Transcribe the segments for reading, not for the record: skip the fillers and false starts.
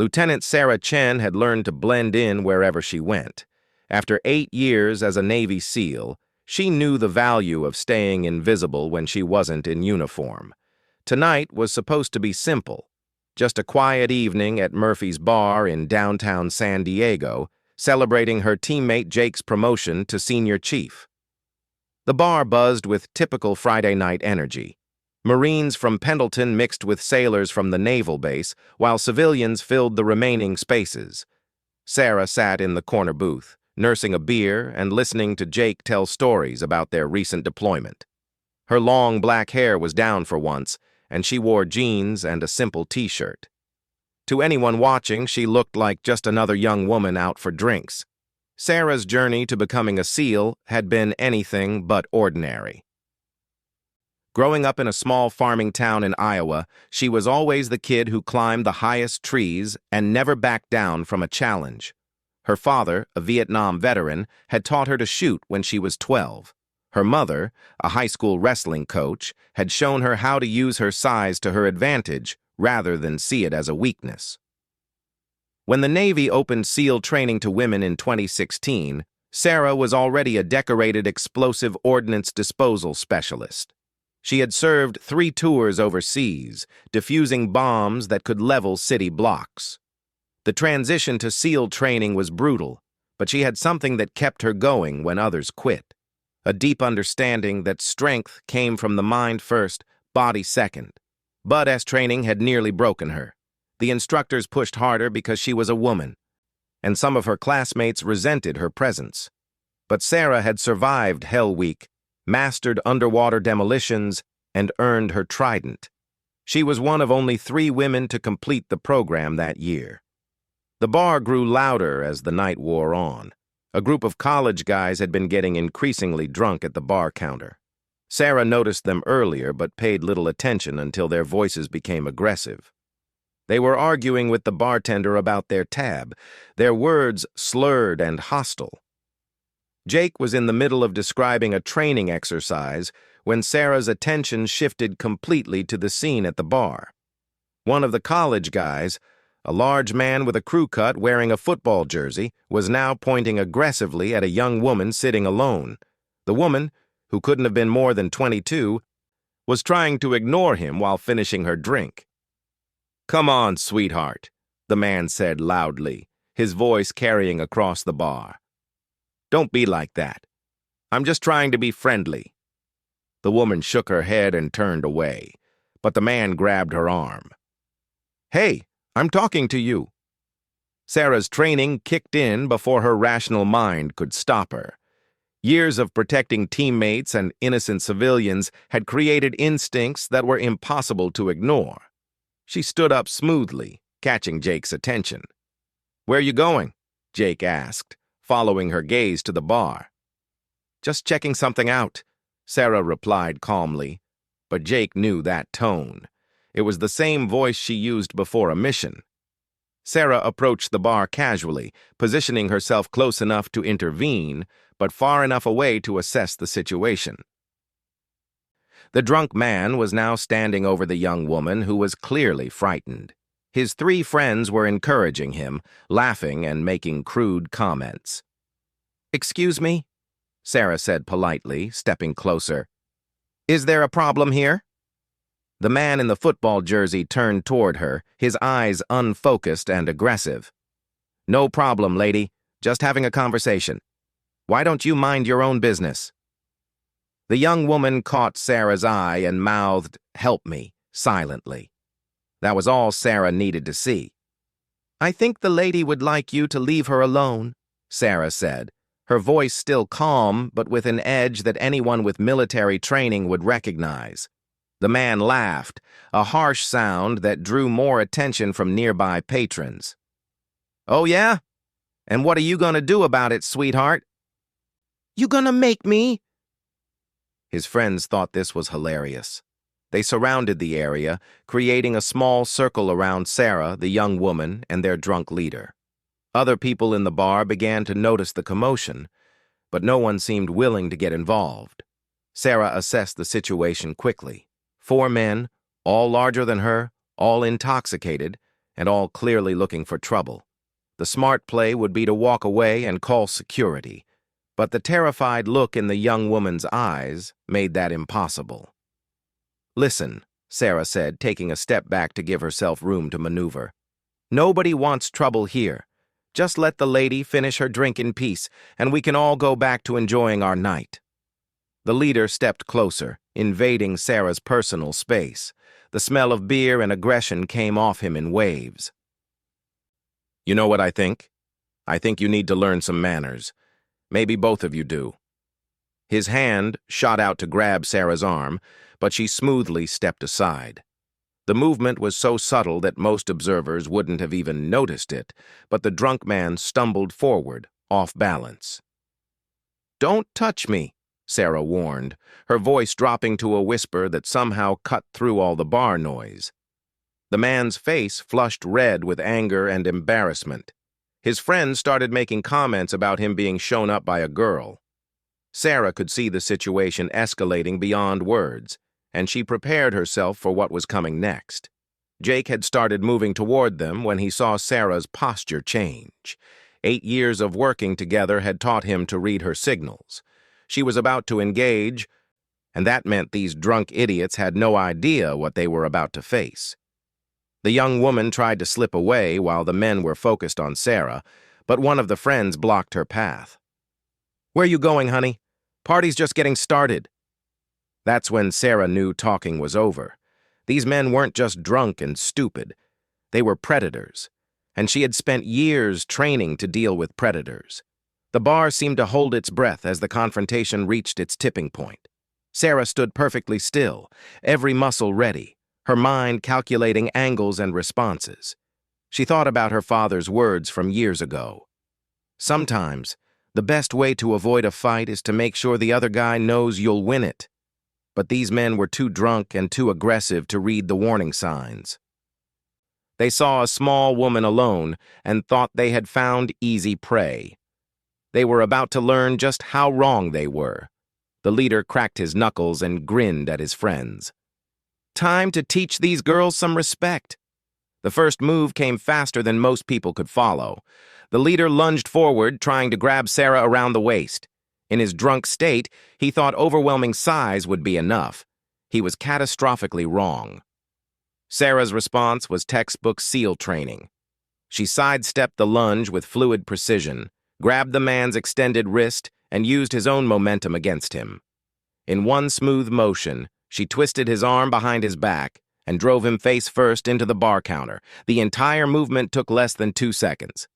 Lieutenant Sarah Chen had learned to blend in wherever she went. After 8 years as a Navy SEAL, she knew the value of staying invisible when she wasn't in uniform. Tonight was supposed to be simple. Just a quiet evening at Murphy's Bar in downtown San Diego, celebrating her teammate Jake's promotion to senior chief. The bar buzzed with typical Friday night energy. Marines from Pendleton mixed with sailors from the naval base, while civilians filled the remaining spaces. Sarah sat in the corner booth, nursing a beer and listening to Jake tell stories about their recent deployment. Her long black hair was down for once, and she wore jeans and a simple t-shirt. To anyone watching, she looked like just another young woman out for drinks. Sarah's journey to becoming a SEAL had been anything but ordinary. Growing up in a small farming town in Iowa, she was always the kid who climbed the highest trees and never backed down from a challenge. Her father, a Vietnam veteran, had taught her to shoot when she was 12. Her mother, a high school wrestling coach, had shown her how to use her size to her advantage rather than see it as a weakness. When the Navy opened SEAL training to women in 2016, Sarah was already a decorated explosive ordnance disposal specialist. She had served 3 tours overseas, defusing bombs that could level city blocks. The transition to SEAL training was brutal, but she had something that kept her going when others quit. A deep understanding that strength came from the mind first, body second. But as training had nearly broken her, the instructors pushed harder because she was a woman, and some of her classmates resented her presence. But Sarah had survived Hell Week, mastered underwater demolitions, and earned her trident. She was one of only 3 women to complete the program that year. The bar grew louder as the night wore on. A group of college guys had been getting increasingly drunk at the bar counter. Sarah noticed them earlier but paid little attention until their voices became aggressive. They were arguing with the bartender about their tab, their words slurred and hostile. Jake was in the middle of describing a training exercise when Sarah's attention shifted completely to the scene at the bar. One of the college guys, a large man with a crew cut wearing a football jersey, was now pointing aggressively at a young woman sitting alone. The woman, who couldn't have been more than 22, was trying to ignore him while finishing her drink. "Come on, sweetheart," the man said loudly, his voice carrying across the bar. "Don't be like that. I'm just trying to be friendly." The woman shook her head and turned away, but the man grabbed her arm. "Hey, I'm talking to you." Sarah's training kicked in before her rational mind could stop her. Years of protecting teammates and innocent civilians had created instincts that were impossible to ignore. She stood up smoothly, catching Jake's attention. "Where you going?" Jake asked, following her gaze to the bar. "Just checking something out," Sarah replied calmly, but Jake knew that tone. It was the same voice she used before a mission. Sarah approached the bar casually, positioning herself close enough to intervene, but far enough away to assess the situation. The drunk man was now standing over the young woman, who was clearly frightened. His 3 friends were encouraging him, laughing and making crude comments. "Excuse me?" Sarah said politely, stepping closer. "Is there a problem here?" The man in the football jersey turned toward her, his eyes unfocused and aggressive. "No problem, lady. Just having a conversation. Why don't you mind your own business?" The young woman caught Sarah's eye and mouthed, "Help me," silently. That was all Sarah needed to see. "I think the lady would like you to leave her alone," Sarah said, her voice still calm but with an edge that anyone with military training would recognize. The man laughed, a harsh sound that drew more attention from nearby patrons. "Oh yeah? And what are you gonna do about it, sweetheart?" "You gonna make me?" His friends thought this was hilarious. They surrounded the area, creating a small circle around Sarah, the young woman, and their drunk leader. Other people in the bar began to notice the commotion, but no one seemed willing to get involved. Sarah assessed the situation quickly. 4 men, all larger than her, all intoxicated, and all clearly looking for trouble. The smart play would be to walk away and call security, but the terrified look in the young woman's eyes made that impossible. "Listen," Sarah said, taking a step back to give herself room to maneuver. "Nobody wants trouble here. Just let the lady finish her drink in peace, and we can all go back to enjoying our night." The leader stepped closer, invading Sarah's personal space. The smell of beer and aggression came off him in waves. "You know what I think? I think you need to learn some manners. Maybe both of you do." His hand shot out to grab Sarah's arm, but she smoothly stepped aside. The movement was so subtle that most observers wouldn't have even noticed it, but the drunk man stumbled forward, off balance. "Don't touch me," Sarah warned, her voice dropping to a whisper that somehow cut through all the bar noise. The man's face flushed red with anger and embarrassment. His friends started making comments about him being shown up by a girl. Sarah could see the situation escalating beyond words, and she prepared herself for what was coming next. Jake had started moving toward them when he saw Sarah's posture change. 8 years of working together had taught him to read her signals. She was about to engage, and that meant these drunk idiots had no idea what they were about to face. The young woman tried to slip away while the men were focused on Sarah, but one of the friends blocked her path. "Where you going, honey? Party's just getting started." That's when Sarah knew talking was over. These men weren't just drunk and stupid. They were predators, and she had spent years training to deal with predators. The bar seemed to hold its breath as the confrontation reached its tipping point. Sarah stood perfectly still, every muscle ready, her mind calculating angles and responses. She thought about her father's words from years ago. "Sometimes, the best way to avoid a fight is to make sure the other guy knows you'll win it." But these men were too drunk and too aggressive to read the warning signs. They saw a small woman alone and thought they had found easy prey. They were about to learn just how wrong they were. The leader cracked his knuckles and grinned at his friends. "Time to teach these girls some respect." The first move came faster than most people could follow. The leader lunged forward, trying to grab Sarah around the waist. In his drunk state, he thought overwhelming size would be enough. He was catastrophically wrong. Sarah's response was textbook SEAL training. She sidestepped the lunge with fluid precision, grabbed the man's extended wrist, and used his own momentum against him. In one smooth motion, she twisted his arm behind his back and drove him face first into the bar counter. The entire movement took less than 2 seconds.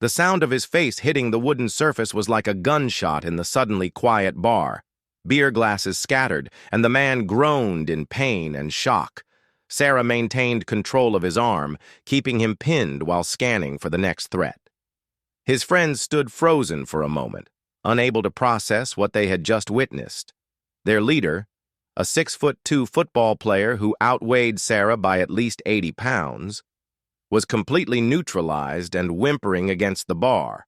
The sound of his face hitting the wooden surface was like a gunshot in the suddenly quiet bar. Beer glasses scattered, and the man groaned in pain and shock. Sarah maintained control of his arm, keeping him pinned while scanning for the next threat. His friends stood frozen for a moment, unable to process what they had just witnessed. Their leader, a 6'2" football player who outweighed Sarah by at least 80 pounds, was completely neutralized and whimpering against the bar.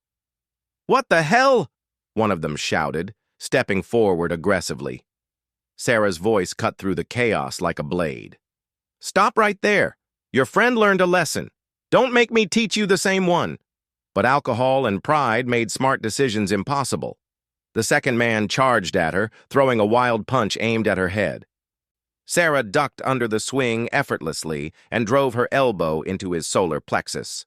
"What the hell?" one of them shouted, stepping forward aggressively. Sarah's voice cut through the chaos like a blade. "Stop right there. Your friend learned a lesson. Don't make me teach you the same one." But alcohol and pride made smart decisions impossible. The second man charged at her, throwing a wild punch aimed at her head. Sarah ducked under the swing effortlessly and drove her elbow into his solar plexus.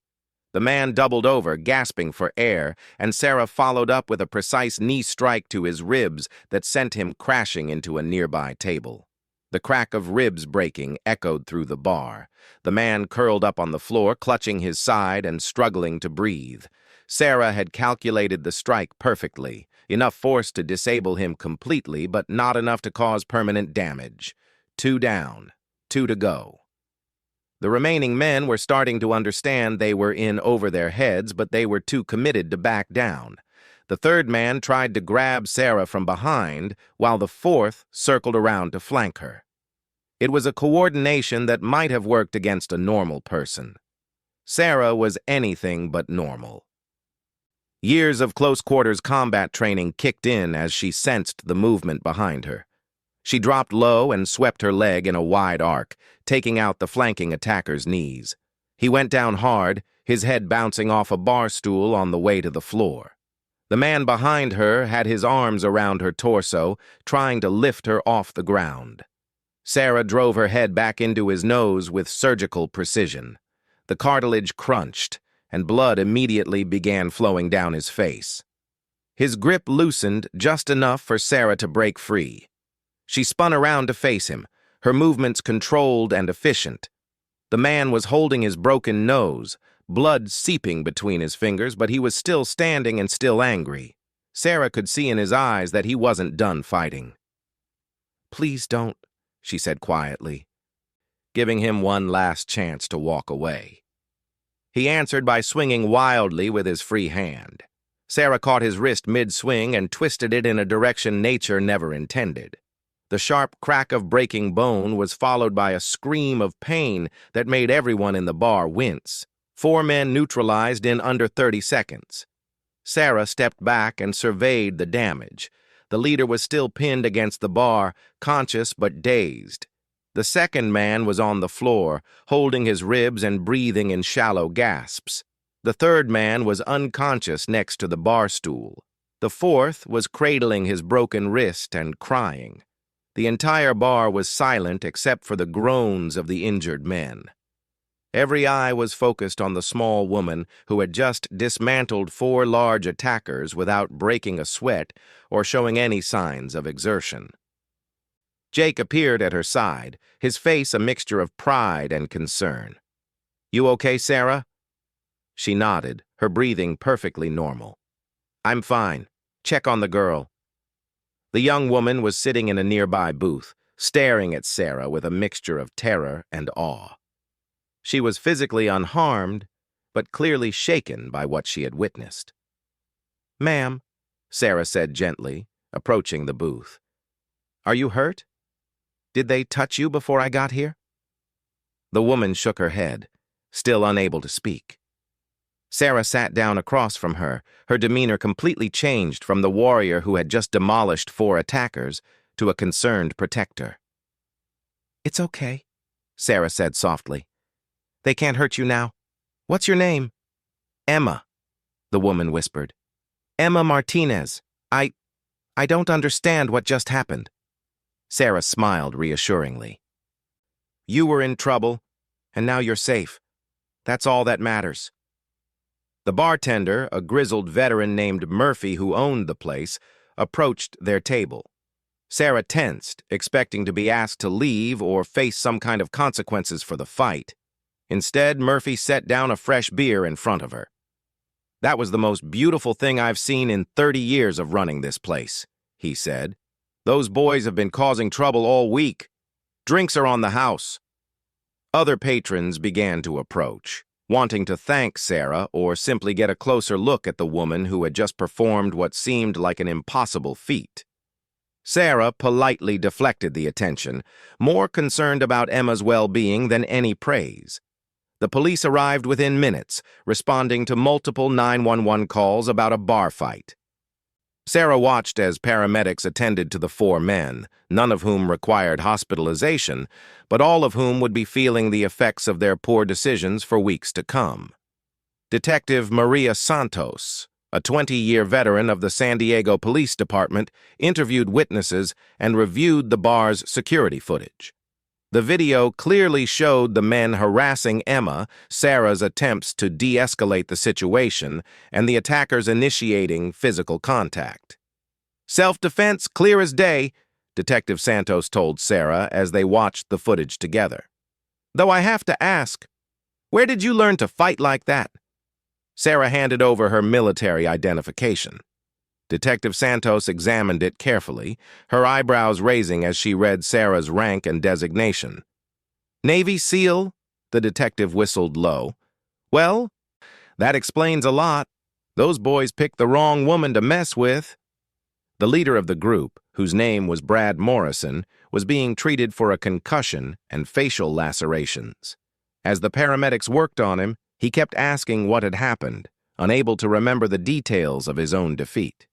The man doubled over, gasping for air, and Sarah followed up with a precise knee strike to his ribs that sent him crashing into a nearby table. The crack of ribs breaking echoed through the bar. The man curled up on the floor, clutching his side and struggling to breathe. Sarah had calculated the strike perfectly, enough force to disable him completely, but not enough to cause permanent damage. 2 down, 2 to go. The remaining men were starting to understand they were in over their heads, but they were too committed to back down. The third man tried to grab Sarah from behind, while the fourth circled around to flank her. It was a coordination that might have worked against a normal person. Sarah was anything but normal. Years of close-quarters combat training kicked in as she sensed the movement behind her. She dropped low and swept her leg in a wide arc, taking out the flanking attacker's knees. He went down hard, his head bouncing off a bar stool on the way to the floor. The man behind her had his arms around her torso, trying to lift her off the ground. Sarah drove her head back into his nose with surgical precision. The cartilage crunched, and blood immediately began flowing down his face. His grip loosened just enough for Sarah to break free. She spun around to face him, her movements controlled and efficient. The man was holding his broken nose, blood seeping between his fingers, but he was still standing and still angry. Sarah could see in his eyes that he wasn't done fighting. "Please don't," she said quietly, giving him one last chance to walk away. He answered by swinging wildly with his free hand. Sarah caught his wrist mid-swing and twisted it in a direction nature never intended. The sharp crack of breaking bone was followed by a scream of pain that made everyone in the bar wince. 4 men neutralized in under 30 seconds. Sarah stepped back and surveyed the damage. The leader was still pinned against the bar, conscious but dazed. The second man was on the floor, holding his ribs and breathing in shallow gasps. The third man was unconscious next to the bar stool. The fourth was cradling his broken wrist and crying. The entire bar was silent except for the groans of the injured men. Every eye was focused on the small woman who had just dismantled 4 large attackers without breaking a sweat or showing any signs of exertion. Jake appeared at her side, his face a mixture of pride and concern. "You okay, Sarah?" She nodded, her breathing perfectly normal. "I'm fine. Check on the girl." The young woman was sitting in a nearby booth, staring at Sarah with a mixture of terror and awe. She was physically unharmed, but clearly shaken by what she had witnessed. "Ma'am," Sarah said gently, approaching the booth. "Are you hurt? Did they touch you before I got here?" The woman shook her head, still unable to speak. Sarah sat down across from her, her demeanor completely changed from the warrior who had just demolished 4 attackers to a concerned protector. "It's okay," Sarah said softly. "They can't hurt you now. What's your name?" "Emma," the woman whispered. "Emma Martinez. I don't understand what just happened." Sarah smiled reassuringly. "You were in trouble, and now you're safe. That's all that matters." The bartender, a grizzled veteran named Murphy who owned the place, approached their table. Sarah tensed, expecting to be asked to leave or face some kind of consequences for the fight. Instead, Murphy set down a fresh beer in front of her. "That was the most beautiful thing I've seen in 30 years of running this place," he said. "Those boys have been causing trouble all week. Drinks are on the house." Other patrons began to approach, wanting to thank Sarah or simply get a closer look at the woman who had just performed what seemed like an impossible feat. Sarah politely deflected the attention, more concerned about Emma's well-being than any praise. The police arrived within minutes, responding to multiple 911 calls about a bar fight. Sarah watched as paramedics attended to the 4 men, none of whom required hospitalization, but all of whom would be feeling the effects of their poor decisions for weeks to come. Detective Maria Santos, a 20-year veteran of the San Diego Police Department, interviewed witnesses and reviewed the bar's security footage. The video clearly showed the men harassing Emma, Sarah's attempts to de-escalate the situation, and the attackers initiating physical contact. "Self-defense, clear as day," Detective Santos told Sarah as they watched the footage together. "Though I have to ask, where did you learn to fight like that?" Sarah handed over her military identification. Detective Santos examined it carefully, her eyebrows raising as she read Sarah's rank and designation. "Navy SEAL?" the detective whistled low. "Well, that explains a lot. Those boys picked the wrong woman to mess with." The leader of the group, whose name was Brad Morrison, was being treated for a concussion and facial lacerations. As the paramedics worked on him, he kept asking what had happened, unable to remember the details of his own defeat.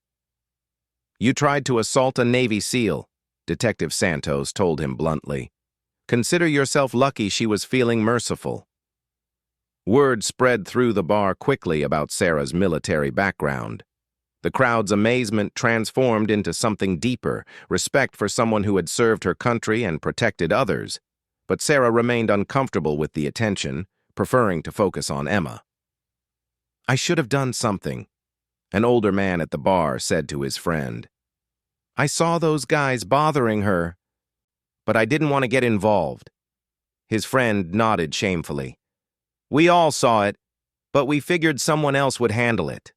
"You tried to assault a Navy SEAL," Detective Santos told him bluntly. "Consider yourself lucky she was feeling merciful." Word spread through the bar quickly about Sarah's military background. The crowd's amazement transformed into something deeper, respect for someone who had served her country and protected others. But Sarah remained uncomfortable with the attention, preferring to focus on Emma. "I should have done something," an older man at the bar said to his friend. "I saw those guys bothering her, but I didn't want to get involved." His friend nodded shamefully. "We all saw it, but we figured someone else would handle it."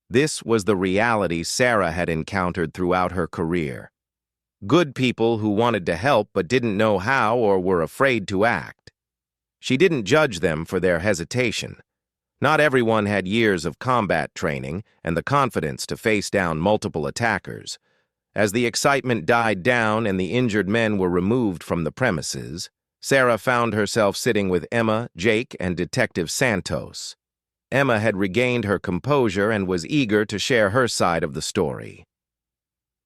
This was the reality Sarah had encountered throughout her career. Good people who wanted to help but didn't know how or were afraid to act. She didn't judge them for their hesitation. Not everyone had years of combat training and the confidence to face down multiple attackers. As the excitement died down and the injured men were removed from the premises, Sarah found herself sitting with Emma, Jake, and Detective Santos. Emma had regained her composure and was eager to share her side of the story.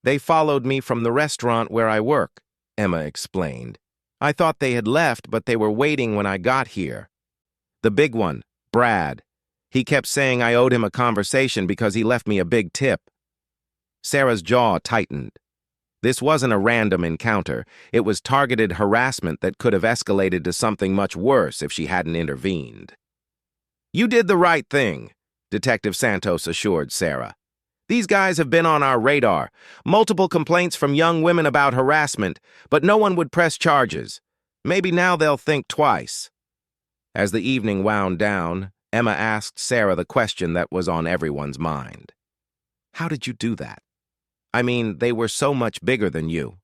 "They followed me from the restaurant where I work," Emma explained. "I thought they had left, but they were waiting when I got here. The big one, Brad. He kept saying I owed him a conversation because he left me a big tip." Sarah's jaw tightened. This wasn't a random encounter. It was targeted harassment that could have escalated to something much worse if she hadn't intervened. "You did the right thing," Detective Santos assured Sarah. "These guys have been on our radar. Multiple complaints from young women about harassment, but no one would press charges. Maybe now they'll think twice." As the evening wound down, Emma asked Sarah the question that was on everyone's mind. "How did you do that? I mean, they were so much bigger than you."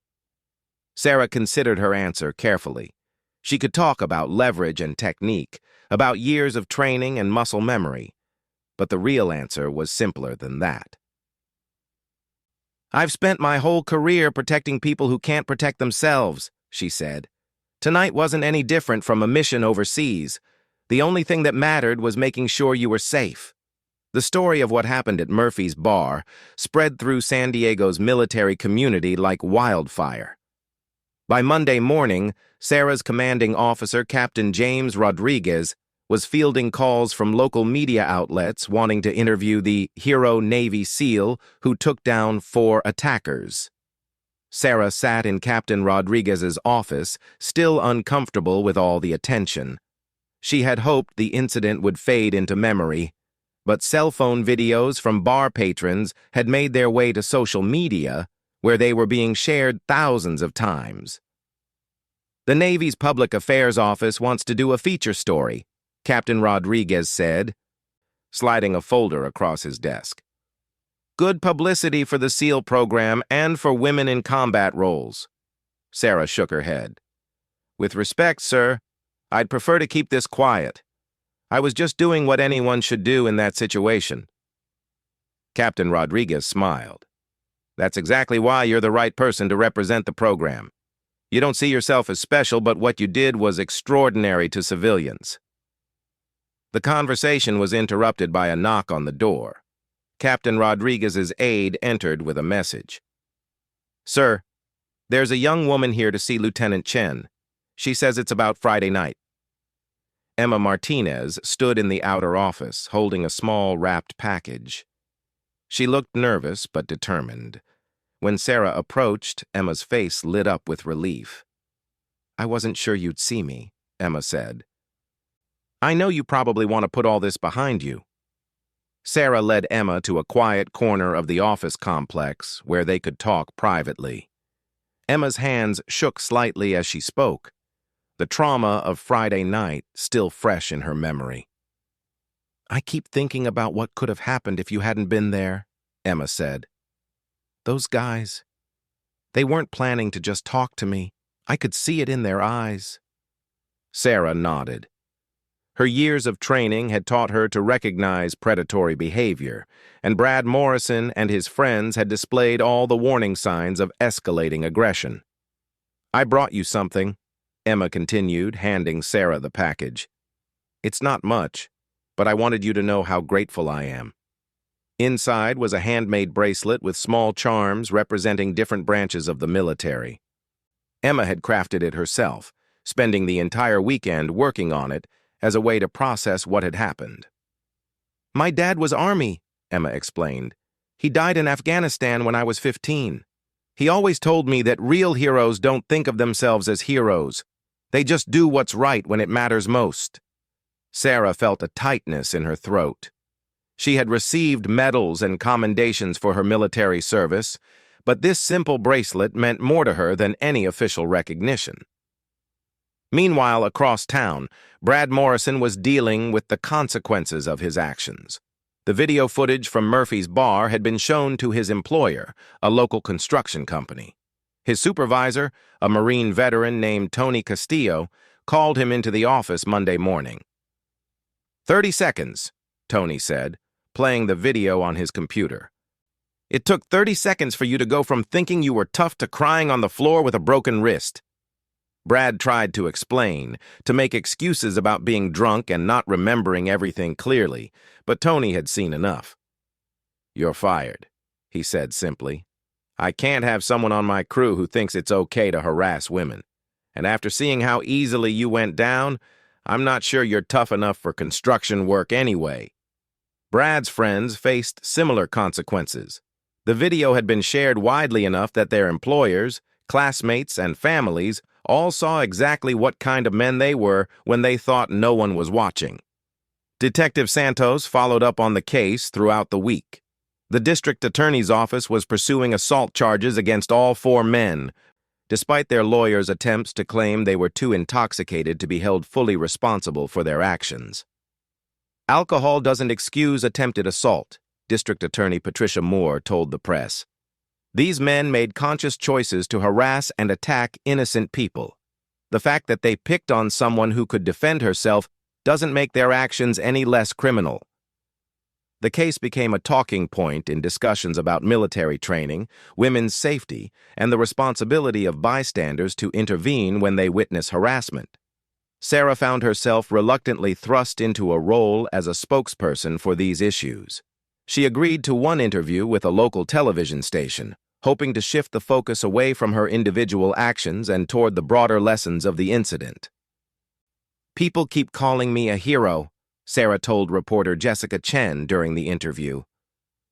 Sarah considered her answer carefully. She could talk about leverage and technique, about years of training and muscle memory. But the real answer was simpler than that. "I've spent my whole career protecting people who can't protect themselves," she said. "Tonight wasn't any different from a mission overseas. The only thing that mattered was making sure you were safe." The story of what happened at Murphy's Bar spread through San Diego's military community like wildfire. By Monday morning, Sarah's commanding officer, Captain James Rodriguez, was fielding calls from local media outlets wanting to interview the hero Navy SEAL who took down 4 attackers. Sarah sat in Captain Rodriguez's office, still uncomfortable with all the attention. She had hoped the incident would fade into memory, but cell phone videos from bar patrons had made their way to social media, where they were being shared thousands of times. "The Navy's Public Affairs Office wants to do a feature story," Captain Rodriguez said, sliding a folder across his desk. "Good publicity for the SEAL program and for women in combat roles." Sarah shook her head. "With respect, sir, I'd prefer to keep this quiet. I was just doing what anyone should do in that situation." Captain Rodriguez smiled. "That's exactly why you're the right person to represent the program. You don't see yourself as special, but what you did was extraordinary to civilians." The conversation was interrupted by a knock on the door. Captain Rodriguez's aide entered with a message. "Sir, there's a young woman here to see Lieutenant Chen. She says it's about Friday night." Emma Martinez stood in the outer office, holding a small wrapped package. She looked nervous but determined. When Sarah approached, Emma's face lit up with relief. "I wasn't sure you'd see me," Emma said. "I know you probably want to put all this behind you." Sarah led Emma to a quiet corner of the office complex where they could talk privately. Emma's hands shook slightly as she spoke, the trauma of Friday night still fresh in her memory. "I keep thinking about what could have happened if you hadn't been there," Emma said. "Those guys, they weren't planning to just talk to me. I could see it in their eyes." Sarah nodded. Her years of training had taught her to recognize predatory behavior, and Brad Morrison and his friends had displayed all the warning signs of escalating aggression. "I brought you something," Emma continued, handing Sarah the package. "It's not much, but I wanted you to know how grateful I am." Inside was a handmade bracelet with small charms representing different branches of the military. Emma had crafted it herself, spending the entire weekend working on it as a way to process what had happened. "My dad was Army," Emma explained. "He died in Afghanistan when I was 15. He always told me that real heroes don't think of themselves as heroes. They just do what's right when it matters most." Sarah felt a tightness in her throat. She had received medals and commendations for her military service, but this simple bracelet meant more to her than any official recognition. Meanwhile, across town, Brad Morrison was dealing with the consequences of his actions. The video footage from Murphy's bar had been shown to his employer, a local construction company. His supervisor, a Marine veteran named Tony Castillo, called him into the office Monday morning. 30 seconds, Tony said, playing the video on his computer. "It took 30 seconds for you to go from thinking you were tough to crying on the floor with a broken wrist." Brad tried to explain, to make excuses about being drunk and not remembering everything clearly, but Tony had seen enough. "You're fired," he said simply. "I can't have someone on my crew who thinks it's okay to harass women. And after seeing how easily you went down, I'm not sure you're tough enough for construction work anyway." Brad's friends faced similar consequences. The video had been shared widely enough that their employers, classmates, and families all saw exactly what kind of men they were when they thought no one was watching. Detective Santos followed up on the case throughout the week. The district attorney's office was pursuing assault charges against all 4 men, despite their lawyers' attempts to claim they were too intoxicated to be held fully responsible for their actions. "Alcohol doesn't excuse attempted assault," District Attorney Patricia Moore told the press. "These men made conscious choices to harass and attack innocent people. The fact that they picked on someone who could defend herself doesn't make their actions any less criminal." The case became a talking point in discussions about military training, women's safety, and the responsibility of bystanders to intervene when they witness harassment. Sarah found herself reluctantly thrust into a role as a spokesperson for these issues. She agreed to one interview with a local television station, hoping to shift the focus away from her individual actions and toward the broader lessons of the incident. "People keep calling me a hero," Sarah told reporter Jessica Chen during the interview.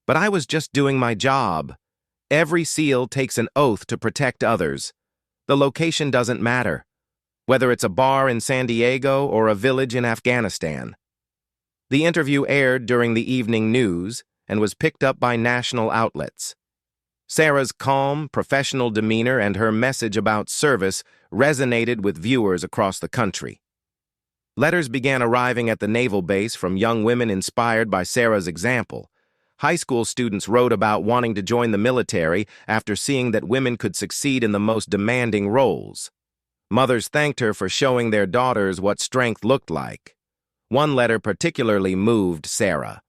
"But I was just doing my job. Every SEAL takes an oath to protect others. The location doesn't matter, whether it's a bar in San Diego or a village in Afghanistan." The interview aired during the evening news and was picked up by national outlets. Sarah's calm, professional demeanor and her message about service resonated with viewers across the country. Letters began arriving at the naval base from young women inspired by Sarah's example. High school students wrote about wanting to join the military after seeing that women could succeed in the most demanding roles. Mothers thanked her for showing their daughters what strength looked like. One letter particularly moved Sarah.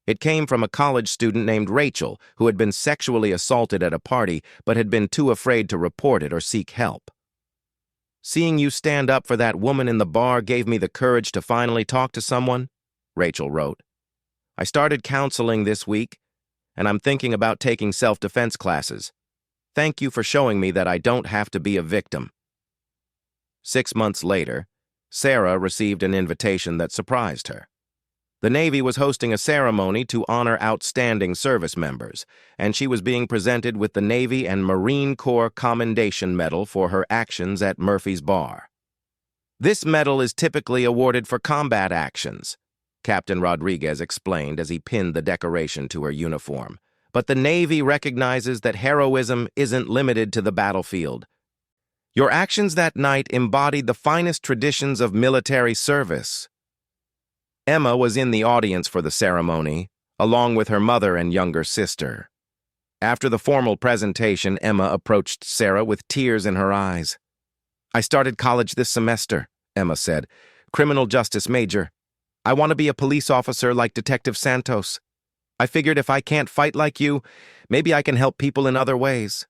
It came from a college student named Rachel, who had been sexually assaulted at a party but had been too afraid to report it or seek help. "Seeing you stand up for that woman in the bar gave me the courage to finally talk to someone," Rachel wrote. "I started counseling this week, and I'm thinking about taking self-defense classes. Thank you for showing me that I don't have to be a victim." 6 months later, Sarah received an invitation that surprised her. The Navy was hosting a ceremony to honor outstanding service members, and she was being presented with the Navy and Marine Corps Commendation Medal for her actions at Murphy's bar. "This medal is typically awarded for combat actions," Captain Rodriguez explained as he pinned the decoration to her uniform. "But the Navy recognizes that heroism isn't limited to the battlefield. Your actions that night embodied the finest traditions of military service." Emma was in the audience for the ceremony, along with her mother and younger sister. After the formal presentation, Emma approached Sarah with tears in her eyes. "I started college this semester," Emma said. "Criminal justice major. I want to be a police officer like Detective Santos. I figured if I can't fight like you, maybe I can help people in other ways."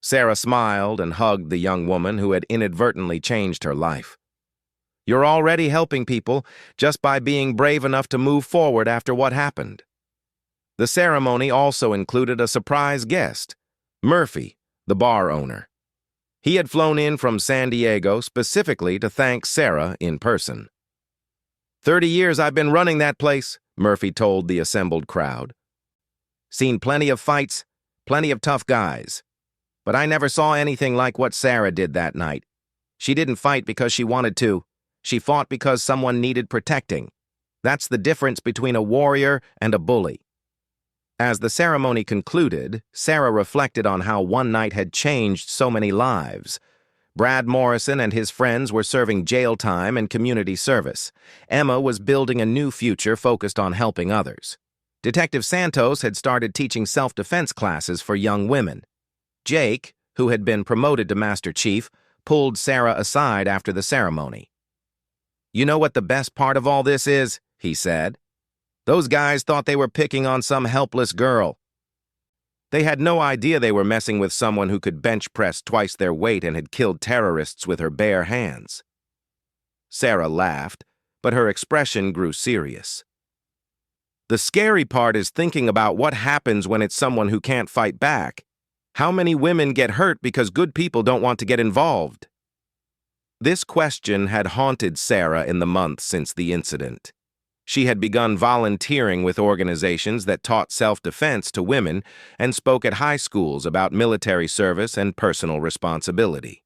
Sarah smiled and hugged the young woman who had inadvertently changed her life. "You're already helping people just by being brave enough to move forward after what happened." The ceremony also included a surprise guest, Murphy, the bar owner. He had flown in from San Diego specifically to thank Sarah in person. 30 years I've been running that place, Murphy told the assembled crowd. Seen plenty of fights, plenty of tough guys. But I never saw anything like what Sarah did that night. She didn't fight because she wanted to. She fought because someone needed protecting. That's the difference between a warrior and a bully. As the ceremony concluded, Sarah reflected on how one night had changed so many lives. Brad Morrison and his friends were serving jail time and community service. Emma was building a new future focused on helping others. Detective Santos had started teaching self-defense classes for young women. Jake, who had been promoted to Master Chief, pulled Sarah aside after the ceremony. "You know what the best part of all this is?" he said. "Those guys thought they were picking on some helpless girl. They had no idea they were messing with someone who could bench press twice their weight and had killed terrorists with her bare hands." Sarah laughed, but her expression grew serious. "The scary part is thinking about what happens when it's someone who can't fight back. How many women get hurt because good people don't want to get involved?" This question had haunted Sarah in the months since the incident. She had begun volunteering with organizations that taught self-defense to women and spoke at high schools about military service and personal responsibility.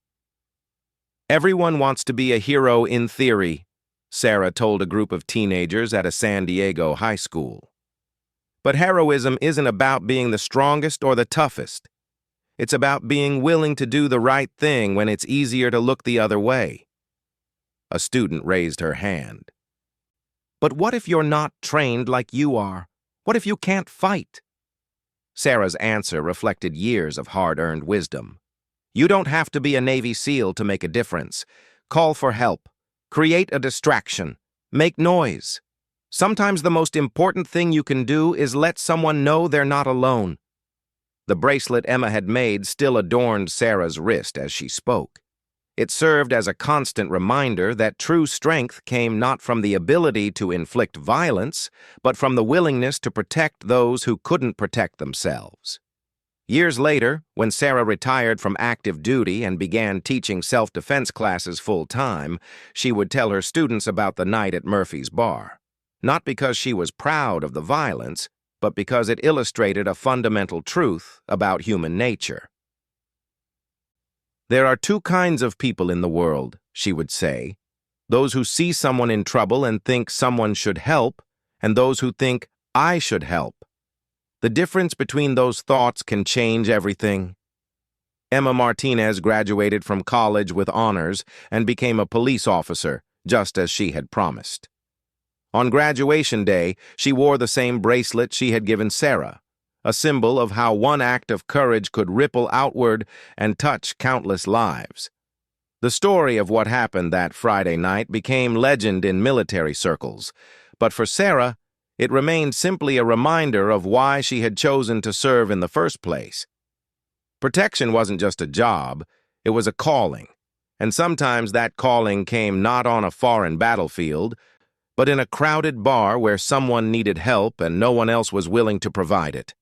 "Everyone wants to be a hero in theory," Sarah told a group of teenagers at a San Diego high school. "But heroism isn't about being the strongest or the toughest. It's about being willing to do the right thing when it's easier to look the other way." A student raised her hand. "But what if you're not trained like you are? What if you can't fight?" Sarah's answer reflected years of hard-earned wisdom. "You don't have to be a Navy SEAL to make a difference. Call for help. Create a distraction. Make noise. Sometimes the most important thing you can do is let someone know they're not alone." The bracelet Emma had made still adorned Sarah's wrist as she spoke. It served as a constant reminder that true strength came not from the ability to inflict violence, but from the willingness to protect those who couldn't protect themselves. Years later, when Sarah retired from active duty and began teaching self-defense classes full-time, she would tell her students about the night at Murphy's bar. Not because she was proud of the violence, but because it illustrated a fundamental truth about human nature. "There are two kinds of people in the world," she would say. "Those who see someone in trouble and think someone should help, and those who think, I should help. The difference between those thoughts can change everything." Emma Martinez graduated from college with honors and became a police officer, just as she had promised. On graduation day, she wore the same bracelet she had given Sarah, a symbol of how one act of courage could ripple outward and touch countless lives. The story of what happened that Friday night became legend in military circles, but for Sarah, it remained simply a reminder of why she had chosen to serve in the first place. Protection wasn't just a job, it was a calling, and sometimes that calling came not on a foreign battlefield, but in a crowded bar where someone needed help and no one else was willing to provide it.